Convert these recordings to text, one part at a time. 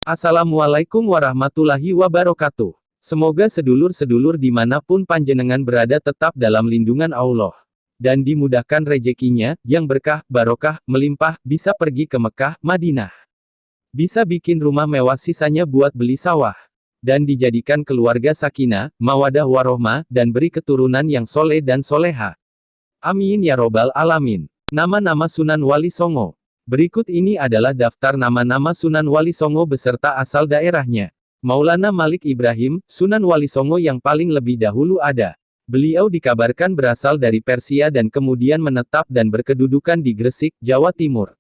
Assalamualaikum warahmatullahi wabarakatuh. Semoga sedulur-sedulur dimanapun panjenengan berada tetap dalam lindungan Allah. Dan dimudahkan rezekinya, yang berkah, barokah, melimpah, bisa pergi ke Mekah, Madinah. Bisa bikin rumah mewah sisanya buat beli sawah. Dan dijadikan keluarga sakinah, mawadah warohmah, dan beri keturunan yang soleh dan soleha. Amin ya robbal alamin. Nama-nama Sunan Wali Songo. Berikut ini adalah daftar nama-nama Sunan Wali Songo beserta asal daerahnya. Maulana Malik Ibrahim, Sunan Wali Songo yang paling lebih dahulu ada. Beliau dikabarkan berasal dari Persia dan kemudian menetap dan berkedudukan di Gresik, Jawa Timur.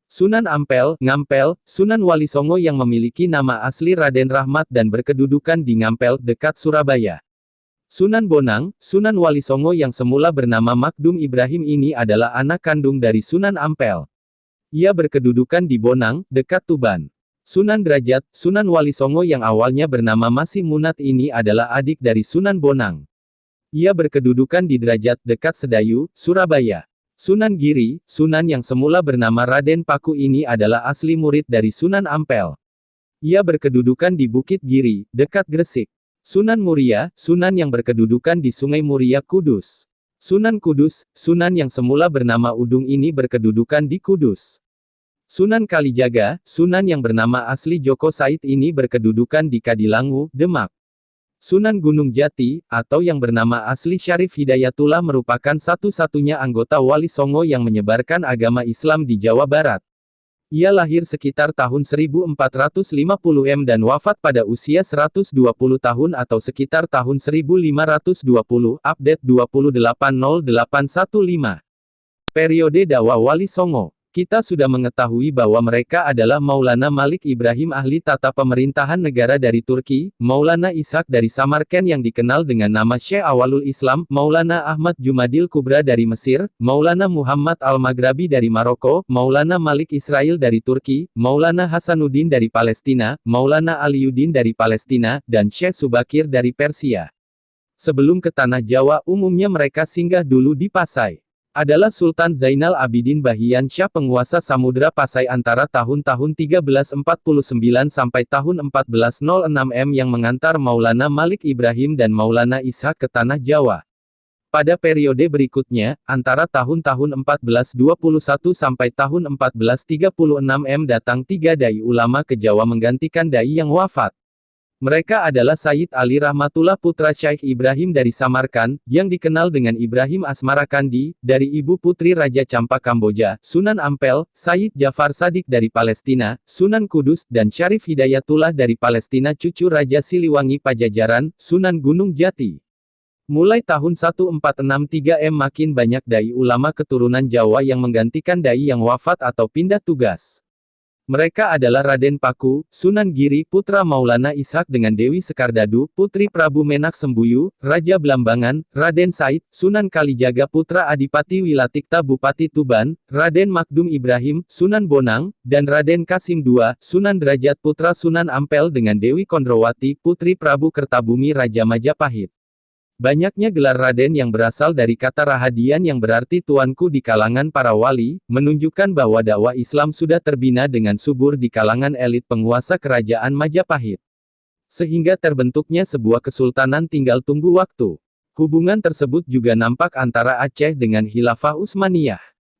Sunan Ampel, Ngampel, Sunan Wali Songo yang memiliki nama asli Raden Rahmat dan berkedudukan di Ngampel, dekat Surabaya. Sunan Bonang, Sunan Wali Songo yang semula bernama Makdum Ibrahim ini adalah anak kandung dari Sunan Ampel. Ia berkedudukan di Bonang, dekat Tuban. Sunan Derajat, Sunan Wali Songo yang awalnya bernama Masih Munat ini adalah adik dari Sunan Bonang. Ia berkedudukan di Derajat, dekat Sedayu, Surabaya. Sunan Giri, Sunan yang semula bernama Raden Paku ini adalah asli murid dari Sunan Ampel. Ia berkedudukan di Bukit Giri, dekat Gresik. Sunan Muria, Sunan yang berkedudukan di Sungai Muria, Kudus. Sunan Kudus, Sunan yang semula bernama Udung ini berkedudukan di Kudus. Sunan Kalijaga, Sunan yang bernama asli Joko Said ini berkedudukan di Kadilangu, Demak. Sunan Gunung Jati, atau yang bernama asli Syarif Hidayatullah merupakan satu-satunya anggota Wali Songo yang menyebarkan agama Islam di Jawa Barat. Ia lahir sekitar tahun 1450 dan wafat pada usia 120 tahun atau sekitar tahun 1520, update 280815. Periode dakwah Wali Songo. Kita sudah mengetahui bahwa mereka adalah Maulana Malik Ibrahim ahli tata pemerintahan negara dari Turki, Maulana Ishak dari Samarkand yang dikenal dengan nama Syekh Awalul Islam, Maulana Ahmad Jumadil Kubra dari Mesir, Maulana Muhammad Al-Maghrabi dari Maroko, Maulana Malik Israel dari Turki, Maulana Hasanuddin dari Palestina, Maulana Aliuddin dari Palestina, dan Syekh Subakir dari Persia. Sebelum ke Tanah Jawa umumnya mereka singgah dulu di Pasai. Adalah Sultan Zainal Abidin Bahiyan Syah penguasa Samudra Pasai antara tahun-tahun 1349 sampai tahun 1406 yang mengantar Maulana Malik Ibrahim dan Maulana Ishak ke Tanah Jawa. Pada periode berikutnya, antara tahun-tahun 1421 sampai tahun 1436 datang 3 dai ulama ke Jawa menggantikan dai yang wafat. Mereka adalah Sayyid Ali Rahmatullah putra Syekh Ibrahim dari Samarkand, yang dikenal dengan Ibrahim Asmarakandi, dari ibu putri Raja Campa Kamboja, Sunan Ampel, Sayyid Jafar Shadiq dari Palestina, Sunan Kudus, dan Syarif Hidayatullah dari Palestina cucu Raja Siliwangi Pajajaran, Sunan Gunung Jati. Mulai tahun 1463 makin banyak dai ulama keturunan Jawa yang menggantikan dai yang wafat atau pindah tugas. Mereka adalah Raden Paku, Sunan Giri putra Maulana Ishak dengan Dewi Sekardadu, putri Prabu Menak Sembuyu, Raja Blambangan, Raden Said, Sunan Kalijaga putra Adipati Wilatikta Bupati Tuban, Raden Makdum Ibrahim, Sunan Bonang, dan Raden Kasim II, Sunan Derajat putra Sunan Ampel dengan Dewi Kondrowati, putri Prabu Kertabumi Raja Majapahit. Banyaknya gelar Raden yang berasal dari kata Rahadian yang berarti tuanku di kalangan para wali, menunjukkan bahwa dakwah Islam sudah terbina dengan subur di kalangan elit penguasa kerajaan Majapahit. Sehingga terbentuknya sebuah kesultanan tinggal tunggu waktu. Hubungan tersebut juga nampak antara Aceh dengan Khilafah Utsmaniyah.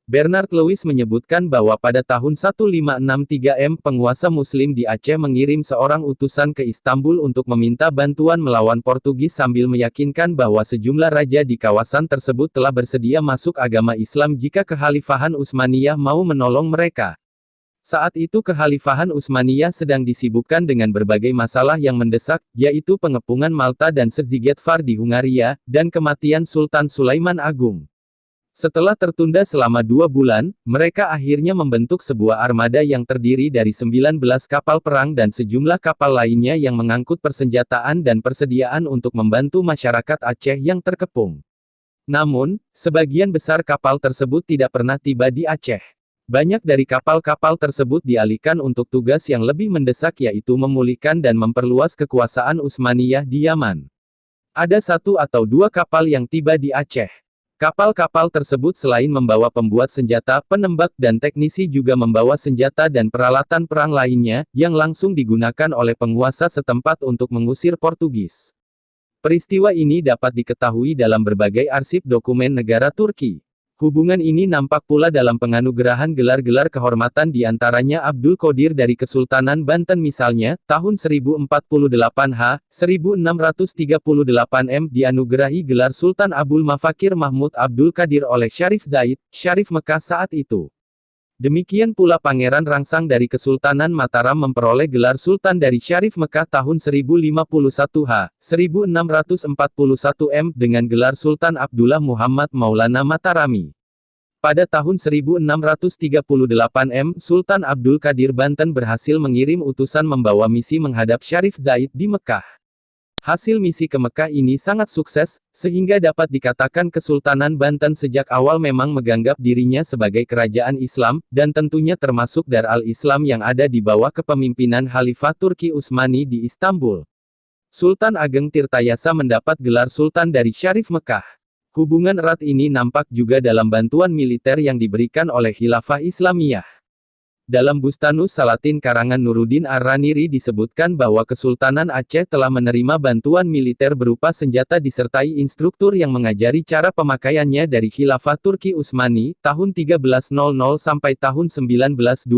Bernard Lewis menyebutkan bahwa pada tahun 1563 penguasa Muslim di Aceh mengirim seorang utusan ke Istanbul untuk meminta bantuan melawan Portugis sambil meyakinkan bahwa sejumlah raja di kawasan tersebut telah bersedia masuk agama Islam jika Kekhalifahan Utsmaniyah mau menolong mereka. Saat itu Kekhalifahan Utsmaniyah sedang disibukkan dengan berbagai masalah yang mendesak, yaitu pengepungan Malta dan Szigethvar di Hungaria, dan kematian Sultan Sulaiman Agung. Setelah tertunda selama 2 bulan, mereka akhirnya membentuk sebuah armada yang terdiri dari 19 kapal perang dan sejumlah kapal lainnya yang mengangkut persenjataan dan persediaan untuk membantu masyarakat Aceh yang terkepung. Namun, sebagian besar kapal tersebut tidak pernah tiba di Aceh. Banyak dari kapal-kapal tersebut dialihkan untuk tugas yang lebih mendesak yaitu memulihkan dan memperluas kekuasaan Utsmaniyah di Yaman. Ada 1 atau 2 kapal yang tiba di Aceh. Kapal-kapal tersebut selain membawa pembuat senjata, penembak dan teknisi juga membawa senjata dan peralatan perang lainnya, yang langsung digunakan oleh penguasa setempat untuk mengusir Portugis. Peristiwa ini dapat diketahui dalam berbagai arsip dokumen negara Turki. Hubungan ini nampak pula dalam penganugerahan gelar-gelar kehormatan di antaranya Abdul Qadir dari Kesultanan Banten misalnya, tahun 1048 H, 1638 M dianugerahi gelar Sultan Abul Mafakir Mahmud Abdul Qadir oleh Syarif Zaid, Syarif Mekah saat itu. Demikian pula Pangeran Rangsang dari Kesultanan Mataram memperoleh gelar Sultan dari Syarif Mekah tahun 1051 H, 1641 M dengan gelar Sultan Abdullah Muhammad Maulana Matarami. Pada tahun 1638 M, Sultan Abdul Qadir Banten berhasil mengirim utusan membawa misi menghadap Syarif Zaid di Mekah. Hasil misi ke Mekah ini sangat sukses, sehingga dapat dikatakan Kesultanan Banten sejak awal memang menganggap dirinya sebagai kerajaan Islam, dan tentunya termasuk Dar al-Islam yang ada di bawah kepemimpinan Khalifah Turki Utsmani di Istanbul. Sultan Ageng Tirtayasa mendapat gelar Sultan dari Syarif Mekah. Hubungan erat ini nampak juga dalam bantuan militer yang diberikan oleh Khilafah Islamiyah. Dalam Bustanus Salatin karangan Nuruddin Ar-Raniri disebutkan bahwa Kesultanan Aceh telah menerima bantuan militer berupa senjata disertai instruktur yang mengajari cara pemakaiannya dari Khilafah Turki Utsmani, tahun 1300 sampai tahun 1922.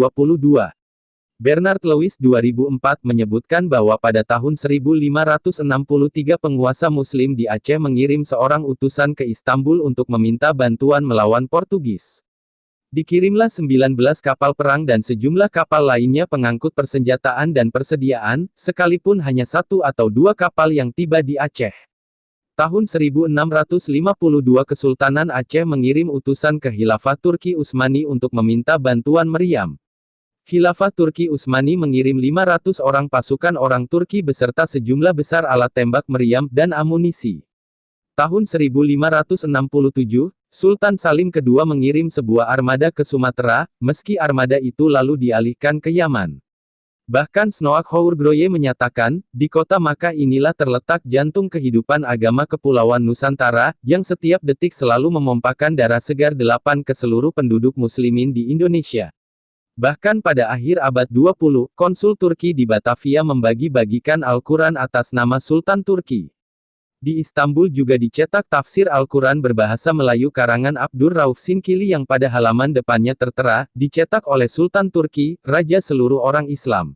Bernard Lewis 2004 menyebutkan bahwa pada tahun 1563 penguasa Muslim di Aceh mengirim seorang utusan ke Istanbul untuk meminta bantuan melawan Portugis. Dikirimlah 19 kapal perang dan sejumlah kapal lainnya pengangkut persenjataan dan persediaan, sekalipun hanya 1 atau 2 kapal yang tiba di Aceh. Tahun 1652 Kesultanan Aceh mengirim utusan ke Khilafah Turki Utsmani untuk meminta bantuan meriam. Khilafah Turki Utsmani mengirim 500 orang pasukan orang Turki beserta sejumlah besar alat tembak meriam dan amunisi. Tahun 1567, Sultan Salim II mengirim sebuah armada ke Sumatera, meski armada itu lalu dialihkan ke Yaman. Bahkan Snoak Hourgroye menyatakan, di kota Makkah inilah terletak jantung kehidupan agama Kepulauan Nusantara, yang setiap detik selalu memompahkan darah segar 8 ke seluruh penduduk muslimin di Indonesia. Bahkan pada akhir abad 20, konsul Turki di Batavia membagi-bagikan Al-Quran atas nama Sultan Turki. Di Istanbul juga dicetak tafsir Al-Quran berbahasa Melayu karangan Abdur Rauf Sinkili yang pada halaman depannya tertera, dicetak oleh Sultan Turki, Raja seluruh orang Islam.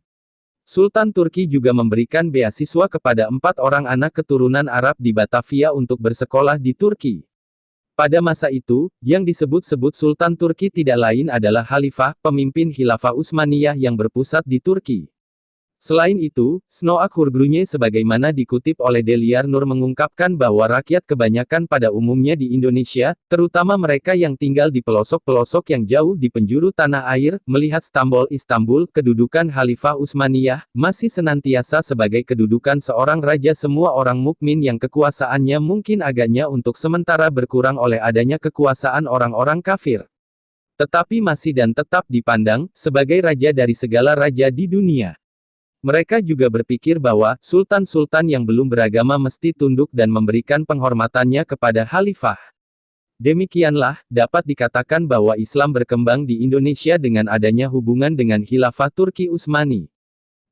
Sultan Turki juga memberikan beasiswa kepada 4 orang anak keturunan Arab di Batavia untuk bersekolah di Turki. Pada masa itu, yang disebut-sebut Sultan Turki tidak lain adalah Khalifah, pemimpin Khilafah Utsmaniyah yang berpusat di Turki. Selain itu, Snoak Hourgroye sebagaimana dikutip oleh Deliar Nur mengungkapkan bahwa rakyat kebanyakan pada umumnya di Indonesia, terutama mereka yang tinggal di pelosok-pelosok yang jauh di penjuru tanah air, melihat Istanbul, kedudukan Khalifah Utsmaniyah, masih senantiasa sebagai kedudukan seorang raja semua orang mukmin yang kekuasaannya mungkin agaknya untuk sementara berkurang oleh adanya kekuasaan orang-orang kafir. Tetapi masih dan tetap dipandang, sebagai raja dari segala raja di dunia. Mereka juga berpikir bahwa, sultan-sultan yang belum beragama mesti tunduk dan memberikan penghormatannya kepada khalifah. Demikianlah, dapat dikatakan bahwa Islam berkembang di Indonesia dengan adanya hubungan dengan Khilafah Turki Utsmani.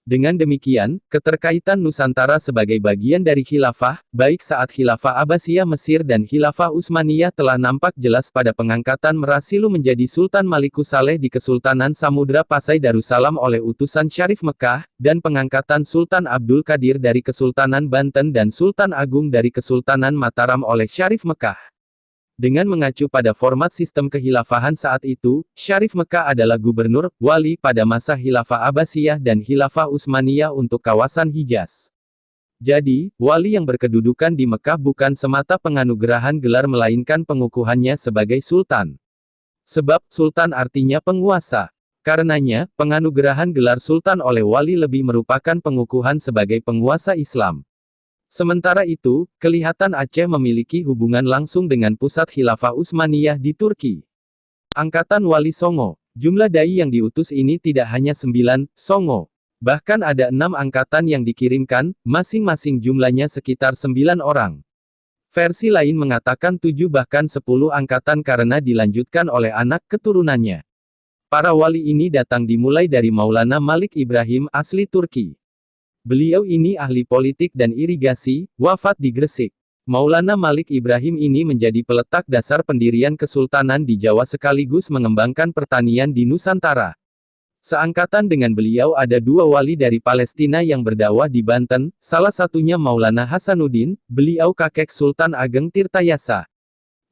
Dengan demikian, keterkaitan Nusantara sebagai bagian dari khilafah, baik saat Khilafah Abbasiyah Mesir dan Khilafah Utsmaniyah telah nampak jelas pada pengangkatan Merasilu menjadi Sultan Malikus Saleh di Kesultanan Samudra Pasai Darussalam oleh utusan Syarif Mekah, dan pengangkatan Sultan Abdul Qadir dari Kesultanan Banten dan Sultan Agung dari Kesultanan Mataram oleh Syarif Mekah. Dengan mengacu pada format sistem kekhilafahan saat itu, Syarif Mekah adalah gubernur, wali pada masa Khilafah Abbasiyah dan Khilafah Utsmaniyah untuk kawasan Hijaz. Jadi, wali yang berkedudukan di Mekah bukan semata penganugerahan gelar melainkan pengukuhannya sebagai sultan. Sebab, sultan artinya penguasa. Karenanya, penganugerahan gelar sultan oleh wali lebih merupakan pengukuhan sebagai penguasa Islam. Sementara itu, kelihatan Aceh memiliki hubungan langsung dengan pusat Khilafah Utsmaniyah di Turki. Angkatan Wali Songo. Jumlah dai yang diutus ini tidak hanya 9, Songo. Bahkan ada 6 angkatan yang dikirimkan, masing-masing jumlahnya sekitar 9 orang. Versi lain mengatakan 7 bahkan 10 angkatan karena dilanjutkan oleh anak keturunannya. Para wali ini datang dimulai dari Maulana Malik Ibrahim asli Turki. Beliau ini ahli politik dan irigasi, wafat di Gresik. Maulana Malik Ibrahim ini menjadi peletak dasar pendirian Kesultanan di Jawa sekaligus mengembangkan pertanian di Nusantara. Seangkatan dengan beliau ada 2 wali dari Palestina yang berdakwah di Banten, salah satunya Maulana Hasanuddin, beliau kakek Sultan Ageng Tirtayasa.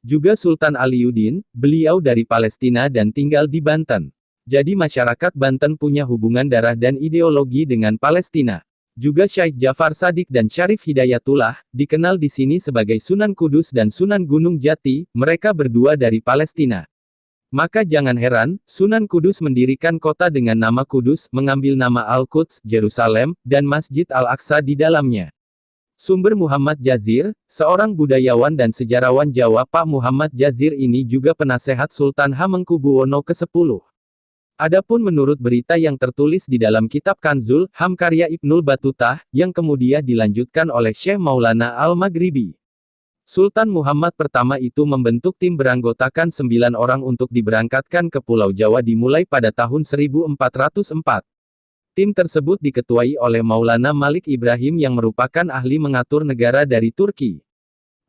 Juga Sultan Aliuddin, beliau dari Palestina dan tinggal di Banten. Jadi masyarakat Banten punya hubungan darah dan ideologi dengan Palestina. Juga Syekh Jafar Shadiq dan Syarif Hidayatullah, dikenal di sini sebagai Sunan Kudus dan Sunan Gunung Jati, mereka berdua dari Palestina. Maka jangan heran, Sunan Kudus mendirikan kota dengan nama Kudus, mengambil nama Al-Quds, Yerusalem, dan Masjid Al-Aqsa di dalamnya. Sumber Muhammad Jazir, seorang budayawan dan sejarawan Jawa. Pak Muhammad Jazir ini juga penasehat Sultan Hamengkubuwono ke-10. Adapun menurut berita yang tertulis di dalam kitab Kanzul Ham karya Ibnul Battutah, yang kemudian dilanjutkan oleh Syekh Maulana Al-Maghribi. Sultan Muhammad pertama itu membentuk tim beranggotakan 9 orang untuk diberangkatkan ke Pulau Jawa dimulai pada tahun 1404. Tim tersebut diketuai oleh Maulana Malik Ibrahim yang merupakan ahli mengatur negara dari Turki.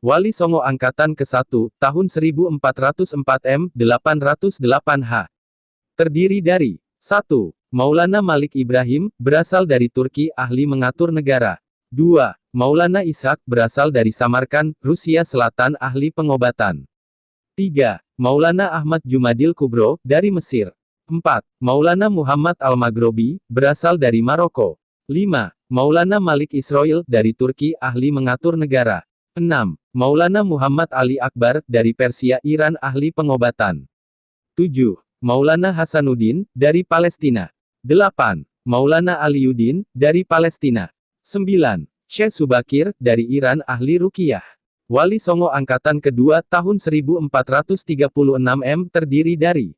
Wali Songo Angkatan ke-1, tahun 1404 M. 808 H. Terdiri dari 1. Maulana Malik Ibrahim, berasal dari Turki, ahli mengatur negara. 2. Maulana Ishaq, berasal dari Samarkand, Rusia Selatan, ahli pengobatan. 3. Maulana Ahmad Jumadil Kubro, dari Mesir. 4. Maulana Muhammad Al-Maghribi, berasal dari Maroko. 5. Maulana Malik Israil, dari Turki, ahli mengatur negara. 6. Maulana Muhammad Ali Akbar, dari Persia Iran, ahli pengobatan. 7. Maulana Hasanuddin, dari Palestina. 8. Maulana Aliuddin, dari Palestina. 9. Syekh Subakir, dari Iran, ahli Ruqyah. Wali Songo Angkatan kedua tahun 1436 M terdiri dari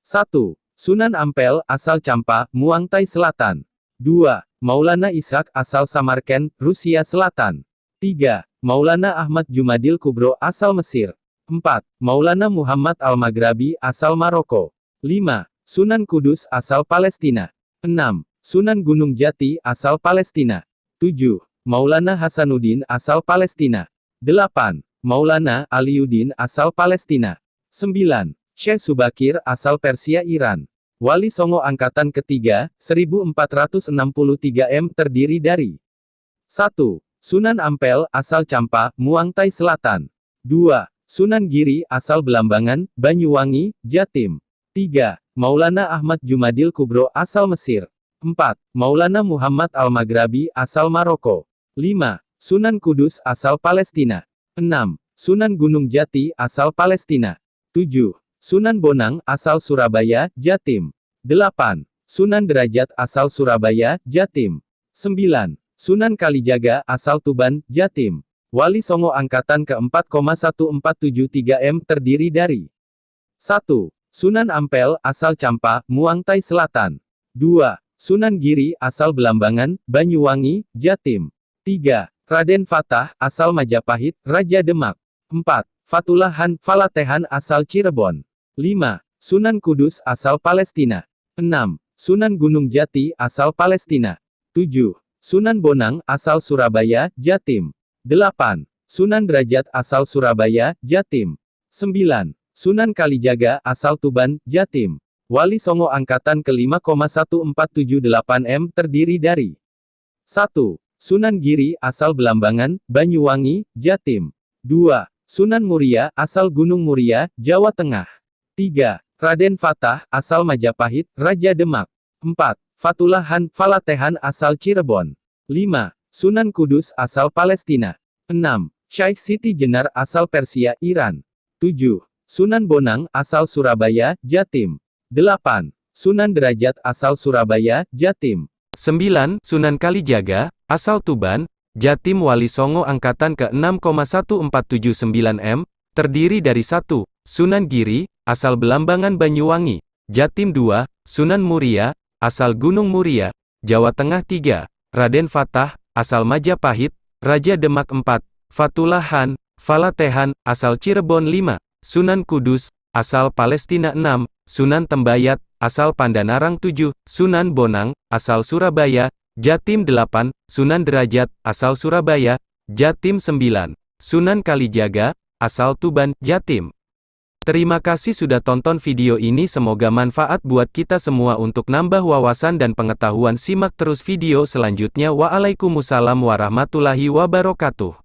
1. Sunan Ampel, asal Campa, Muangthai Selatan. 2. Maulana Ishaq, asal Samarkand, Rusia Selatan. 3. Maulana Ahmad Jumadil Kubro, asal Mesir. 4. Maulana Muhammad Al-Maghribi, asal Maroko. 5. Sunan Kudus, asal Palestina. 6. Sunan Gunung Jati, asal Palestina. 7. Maulana Hasanuddin, asal Palestina. 8. Maulana Aliuddin, asal Palestina. 9. Syekh Subakir, asal Persia Iran. Wali Songo Angkatan ketiga, 1463 M terdiri dari 1. Sunan Ampel, asal Campa, Muangthai Selatan. 2. Sunan Giri, asal Belambangan, Banyuwangi, Jatim. 3. Maulana Ahmad Jumadil Kubro, asal Mesir. 4. Maulana Muhammad Al-Maghribi, asal Maroko. 5. Sunan Kudus, asal Palestina. 6. Sunan Gunung Jati, asal Palestina. 7. Sunan Bonang, asal Surabaya, Jatim. 8. Sunan Derajat, asal Surabaya, Jatim. 9. Sunan Kalijaga, asal Tuban, Jatim. Wali Songo Angkatan ke-4,1473 M terdiri dari 1. Sunan Ampel, asal Campa, Muangthai Selatan. 2. Sunan Giri, asal Belambangan, Banyuwangi, Jatim. 3. Raden Fatah, asal Majapahit, Raja Demak. 4. Fatullah Han, Falatehan, asal Cirebon. 5. Sunan Kudus, asal Palestina. 6. Sunan Gunung Jati, asal Palestina. 7. Sunan Bonang, asal Surabaya, Jatim. 8. Sunan Derajat, asal Surabaya, Jatim. 9. Sunan Kalijaga, asal Tuban, Jatim. Wali Songo Angkatan ke-5,1478 M terdiri dari 1. Sunan Giri, asal Belambangan, Banyuwangi, Jatim. 2. Sunan Muria, asal Gunung Muria, Jawa Tengah. 3. Raden Fatah, asal Majapahit, Raja Demak. 4. Fatullah Han, Falatehan, asal Cirebon. 5. Sunan Kudus, asal Palestina. 6. Syekh Siti Jenar, asal Persia, Iran. 7. Sunan Bonang, asal Surabaya, Jatim. 8. Sunan Derajat, asal Surabaya, Jatim. 9. Sunan Kalijaga, asal Tuban, Jatim. Wali Songo Angkatan ke-6,1479 M, terdiri dari 1. Sunan Giri, asal Belambangan Banyuwangi, Jatim. 2. Sunan Muria, asal Gunung Muria, Jawa Tengah. 3. Raden Fatah, asal Majapahit, Raja Demak. 4. Fatullah Han, Falatehan, asal Cirebon 5, Sunan Kudus, asal Palestina 6, Sunan Tembayat, asal Pandanarang 7, Sunan Bonang, asal Surabaya, Jatim 8, Sunan Derajat, asal Surabaya, Jatim 9, Sunan Kalijaga, asal Tuban, Jatim. Terima kasih sudah tonton video ini, semoga manfaat buat kita semua untuk nambah wawasan dan pengetahuan. Simak terus video selanjutnya. Waalaikumsalam warahmatullahi wabarakatuh.